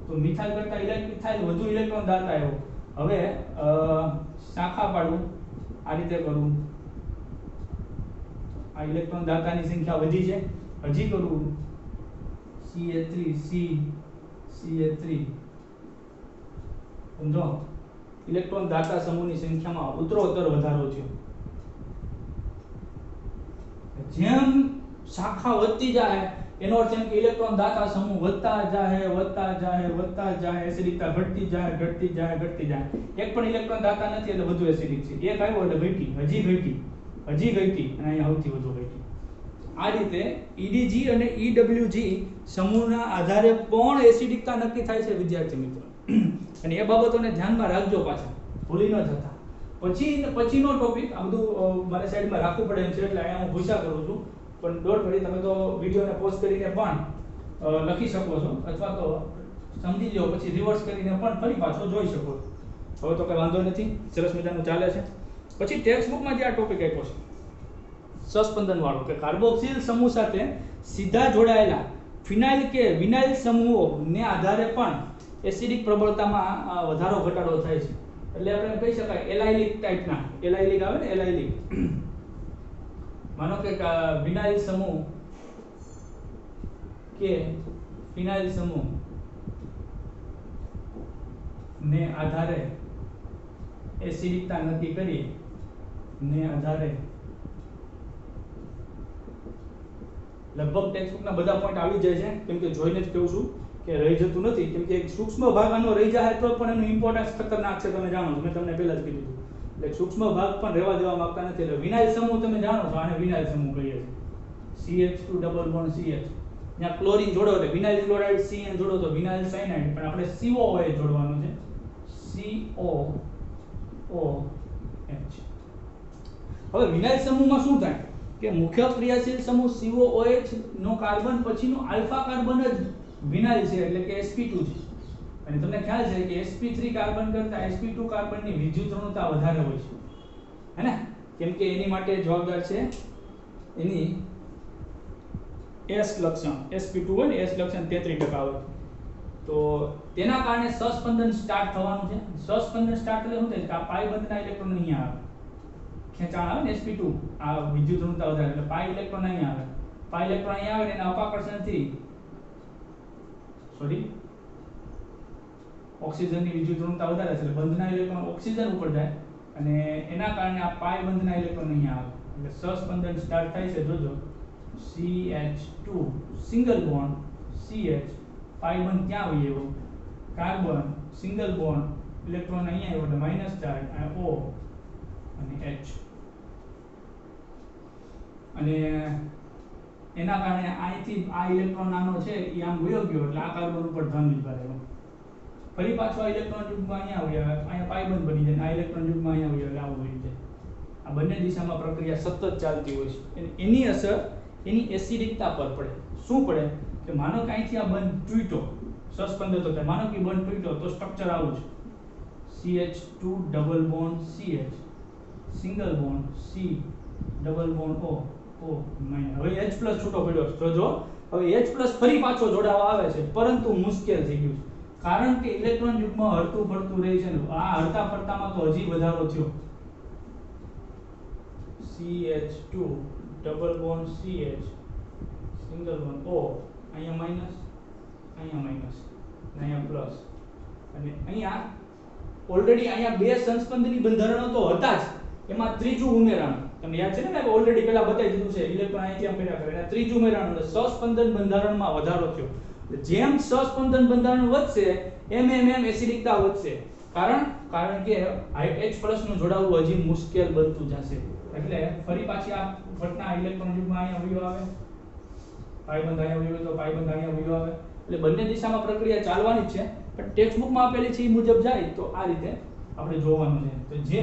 તો મિથાઇલ કરતા મિથાઇલ વધુ ઇલેક્ટ્રોન દાતા આવ્યો. હવે શાખા પાડું, આ રીતે કરું, આ ઇલેક્ટ્રોન દાતાની સંખ્યા વધી છે. હજી કરું CH3 CH3, સમજો ઇલેક્ટ્રોન દાતા સમૂહની સંખ્યામાં ઉત્તરોત્તર વધારો થયો. જેમ શાખા વધતી જાય એનો અર્થ એમ કે ઇલેક્ટ્રોન દાતા સમૂહ વધતા જાય, એસિડિકતા ઘટતી જાય. એક પણ ઇલેક્ટ્રોન દાતા નથી એટલે વધુ એસિડિક છે. એક આવ્યો એટલે ઘટી, હજી ઘટી, અને અહીંયા સૌથી વધુ ઘટી. આ રીતે EDG અને EWG સમૂહના આધારે પણ એસિડિકતા નક્કી થાય છે વિદ્યાર્થી મિત્રો. અને એ બાબતોને ધ્યાનમાં રાખજો, પાછા ભૂલી ન જતા. પછીનો ટોપિક આ બધું મારે સાઈડમાં રાખવું પડે એમ છે એટલે અહીંયા હું ભૂસા કરું છું, પણ ડોન્ટ વરી, તમે તો વિડીયોને પોઝ કરીને પણ લખી શકો છો, અથવા તો સમજી લો પછી રિવર્સ કરીને પણ ફરી પાછો જોઈ શકો છો. હવે તો કઈ વાંધો નથી, સરસ મજાનું ચાલે છે. પછી ટેક્સ્ટ બુકમાં જે આ ટોપિક આપ્યો છે સસ્પંદન વાળો, કે કાર્બોક્સિલ સમૂહ સાથે સીધા જોડાયેલા ફિનાઇલ કે વિનાઇલ સમૂહોને આધારે પણ એસિડિક પ્રબળતામાં વધારો ઘટાડો થાય છે. એટલે આપણે કહી શકાય એલાઇલિક ટાઈપના, એલાઇલિક આવે ને એલાઇલિક. માનો કે વિનાઇલ સમૂહ કે ફિનાઇલ સમૂહ ને આધારે એસિડિકતા નક્કી કરી ને આધારે લગભગ ટેક્સ્ટબુકના બધા પોઈન્ટ આવી જાય છે, કેમ કે જોઈને જ કહું છું કે રહી જતું નથી, કેમ કે એક સૂક્ષ્મ ભાગ આનો રહી જાય તો પણ એનું ઇમ્પોર્ટન્સ ખતરનાક છે. તમે જાણો છો, મેં તમને પહેલા જ કીધું હતું. એટલે સૂક્ષ્મ ભાગ પણ રહેવા દેવા માંગતા નથી. એટલે વિનાઇલ સમૂહ તમે જાણો છો, આને વિનાઇલ સમૂહ કહીએ છીએ. CH2 ડબલ બોન્ડ CH, ત્યાં ક્લોરીન જોડો એટલે વિનાઇલ ક્લોરાઇડ, CN જોડો તો વિનાઇલ સાયનાઇડ, પણ આપણે COOH જોડવાનું છે, COOH. હવે વિનાઇલ સમૂહમાં શું થાય કે મુખ્ય ક્રિયાશીલ સમૂહ COOH નો કાર્બન પછીનો આલ્ફા કાર્બન જ વિનાઇલ છે, એટલે કે sp2 છે. અને તમને ખ્યાલ છે કે sp3 કાર્બન કરતા sp2 કાર્બનની વિદ્યુત ઋણતા વધારે હોય છે, હે ને? કેમ કે એની માટે જવાબદાર છે એની S લક્ષણ, sp2 હોય ને, S લક્ષણ 33% હોય. તો તેના કારણે સહસ્પંદન સ્ટાર્ટ થવાનું છે. સહસ્પંદન સ્ટાર્ટ એટલે શું થાય કે આ પાઈ બંધના ઇલેક્ટ્રોન અહીંયા આવે, ખેંચાણ આવે ને sp2, આ વિદ્યુત ઋણતા વધારે એટલે પાઈ ઇલેક્ટ્રોન અહીંયા આવે. પાઈ ઇલેક્ટ્રોન અહીંયા આવે ને એના અપાકર્ષણથી ઓક્સિજનની વિદ્યુત ઋણતા વધારે છે એટલે બંધના ઇલેક્ટ્રોન ઓક્સિજન ઉપર જાય અને એના કારણે આ પાઈ બંધના ઇલેક્ટ્રોન અહીંયા આવે એટલે સહસ્પંદન સ્ટાર્ટ થાય છે. જોજો CH2 સિંગલ બોન્ડ CH, પાઈ બંધ ક્યાં હોય એવો કાર્બન સિંગલ બોન્ડ ઇલેક્ટ્રોન અહીંયા આવ્યો એટલે માઈનસ ચાર્જ, આ O અને H, અને એના કારણે અહીંથી આ ઇલેક્ટ્રોન આનો છે એ આમ વયો ગયો એટલે આ કાર્બન ઉપર ધન વિભાગ આવ્યો. ફરી પાછો આ ઇલેક્ટ્રોન યુગ્મ અહીંયા આવ્યો, અહીંયા પાઈ બંધ બની જાય, આ ઇલેક્ટ્રોન યુગ્મ અહીંયા આવ્યો એટલે આવું બની જાય. આ બંને દિશામાં પ્રક્રિયા સતત ચાલતી હોય છે. એની અસર એની એસિડિકતા પર પડે. શું પડે કે માનો કે અહીંથી આ બંધ તૂટ્યો, સસ્પેન્ડ હતો, માનો કે બંધ તૂટ્યો તો સ્ટ્રક્ચર આવું છે, CH2 double bond CH, single bond C double bond O, O minus. હવે H પ્લસ છૂટો પડ્યો છે. જોજો હવે H પ્લસ ફરી પાછો જોડાવા આવે છે, પરંતુ મુશ્કેલ થઈ ગયું છે, કારણ કે ઇલેક્ટ્રોન યુગ્મ હરતું ફરતું રહે છે ને આ હરતા ફરતામાં તો હજી વધારો થયો. CH2 double bond CH, single bond O, અહીંયા માઈનસ, અહીંયા માઈનસ, અહીંયા પ્લસ, અને અહીંયા ઓલરેડી અહીંયા બે સંસ્પંદની બંધારણો તો હતા જ, એમાં ત્રીજું ઉમેરાણું તમને યાદ છે ને, મેં ઓલરેડી પહેલા બતાવી દીધું છે, ઇલેક્ટ્રોન અહીંથી આમ કર્યા કરે, ત્રીજું ઉમેરાણું એટલે સહસ્પંદન બંધારણમાં વધારો થયો. જેમ સહસ્પંદન બંધારણ વધશે એમ એસિડિકતા વધશે, કારણ કે H+ નું જોડાવું હજી મુશ્કેલ બનતું જશે. એટલે ફરી પાછી આ ઘટના ઇલેક્ટ્રોન યુગ્મ અહીંયા વયો આવે, પાઈ બંધ અહીંયા વયો તો પાઈ બંધ અહીંયા વયો આવે, એટલે બંને દિશામાં પ્રક્રિયા ચાલવાની જ છે, પણ ટેક્સ્ટ બુકમાં આપેલી છે એ મુજબ જાય તો આ રીતે આપણે જોવાનું છે. તો જે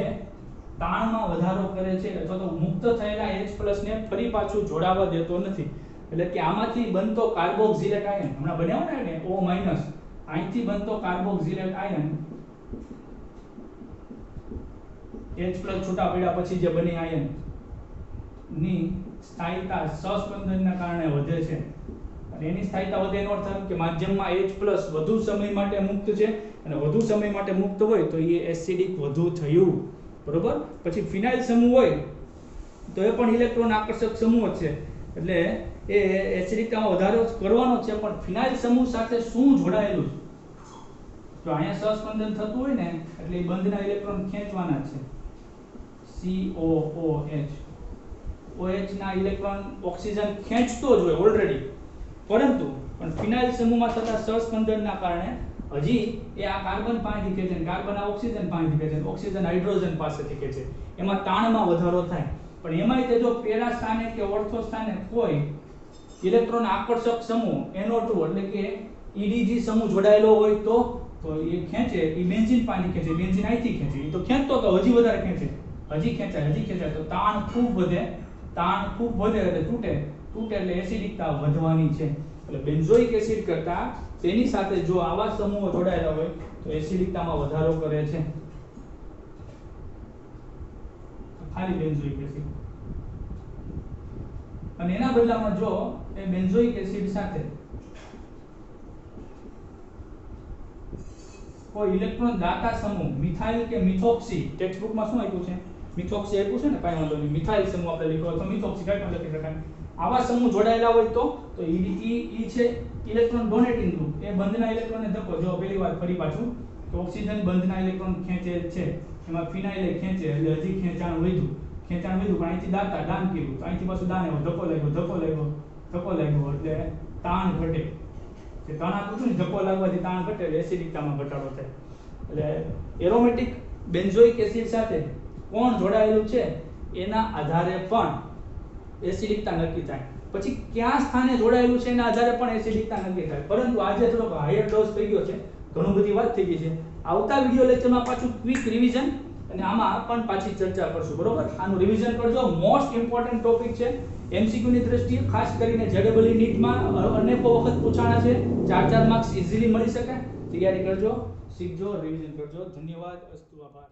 તાણમાં વધારો કરે છે અથવા તો મુક્ત થયેલા H+ ને ફરી પાછું જોડાવા દેતો નથી. એટલે કે આમાંથી બનતો કાર્બોક્સિલેટ આયન હમણાં બન્યો ને O-, અહીંથી બનતો કાર્બોક્સિલેટ આયન H+ છૂટા પડ્યા પછી જે બની આયન ની સ્થાયીતા સહસ્પંદનના કારણે વધે છે, અને એની સ્થાયીતા વધે એનો અર્થ કે માધ્યમમાં H+ વધુ સમય માટે મુક્ત છે, અને વધુ સમય માટે મુક્ત હોય તો એ એસિડિક વધુ થયું, બરોબર. પછી ફિનાઇલ સમૂહ હોય તો એ પણ ઇલેક્ટ્રોન આકર્ષક સમૂહ છે, એટલે એ એસિડિકતામાં વધારો કરવાનો છે, પણ ફિનાઇલ સમૂહ સાથે શું જોડાયેલું છે? જો અહીંયા સહસ્પંદન થતું હોય ને એટલે એ બંધના ઇલેક્ટ્રોન ખેંચવાના છે, COOH. OH ના ઇલેક્ટ્રોન ઓક્સિજન ખેંચતો જ હોય ઓલરેડી, પરંતુ પણ ફિનાઇલ સમૂહમાં થતા સહસ્પંદનના કારણે હજી એ આ કાર્બન પાસેથી ખેંચે છે, કાર્બન આ ઓક્સિજન પાસેથી ખેંચે છે, ઓક્સિજન હાઇડ્રોજન પાસેથી ખેંચે, એમાં તાણમાં વધારો થાય. પણ એમાંય તે જો પેરા સ્થાને કે ઓર્થો સ્થાને કોઈ ઇલેક્ટ્રોન આકર્ષક સમૂહ NO2 એટલે કે EDG સમૂહ જોડાયેલો હોય તો એ ખેંચે, એ બેન્ઝીન પાસેથી ખેંચે, બેન્ઝીન અહીંથી ખેંચે, એ તો ખેંચતો તો હજી વધારે ખેંચે, હજી ખેંચાય તો તાણ ખૂબ વધે એટલે તૂટે એટલે એસિડિકતા વધવાની છે. એટલે બેન્ઝોઇક એસિડ કરતા તેની સાથે જો આવા સમૂહો જોડાયેલા હોય તો એસિડિકતામાં વધારો કરે છે. ખાલી બેન્ઝોઇક એસિડ, અને એના બદલામાં જો એ બેન્ઝોઇક એસિડ સાથે કોઈ ઇલેક્ટ્રોન દાતા સમૂહ મિથાઇલ કે મિથોક્સી, ટેક્સ્ટ બુકમાં શું આપ્યું છે? મિથોક્સી આપ્યું છે ને, કાંઈ વાંધો નહીં, મિથાઇલ સમૂહ આપણે લખ્યો અથવા મિથોક્સી કાંઈ પણ લખી શકાય. આવા સમૂહ જોડાયેલા હોય તો ઈ છે ઇલેક્ટ્રોન ડોનેટિંગ ગ્રુપ, એ બંધના ઇલેક્ટ્રોનને ધક્કો. જો પેલી વાર ફરી પાછું કે ઓક્સિજન બંધના ઇલેક્ટ્રોન ખેંચે છે, એમાં ફિનાઇલ ખેંચે એટલે હજી ખેંચાણ વધ્યું પણ અહીંથી દાન કર્યું તો અહીંથી પાછું દાન આવ્યો, ધક્કો લાગ્યો એટલે તાણ ઘટે. જે તાણ આપું છું ને, ધક્કો લાગવાથી તાણ ઘટે એટલે એસિડિકતામાં ઘટાડો થાય. એટલે એરોમેટિક બેન્ઝોઇક એસિડ સાથે કોણ જોડાયેલું છે એના આધારે પણ એસિડિકતા નક્કી થાય. પછી કયા સ્થાને જોડાયેલું છે એના આધારે પણ એસિડિકતા નક્કી થાય. પરંતુ આજે થોડોક હાયર ડોઝ થઈ ગયો છે, ઘણું બધી વાત થઈ ગઈ છે. આવતા વિડિયો લેક્ચરમાં પાછું ક્વિક રિવિઝન અને આમાં પણ પાછી ચર્ચા કરશું. બરોબર, આનું રિવિઝન કરજો. મોસ્ટ ઇમ્પોર્ટન્ટ ટોપિક છે. એમસીક્યુ ની દ્રષ્ટિએ ખાસ કરીને જેડબલઈ નીટમાં અનેકો વખત પૂછાણા છે. 4 માર્ક્સ ઈઝીલી મળી શકે. તૈયારી કરજો, શીખજો, રિવિઝન કરજો. ધન્યવાદ, અસ્તુ, આભાર.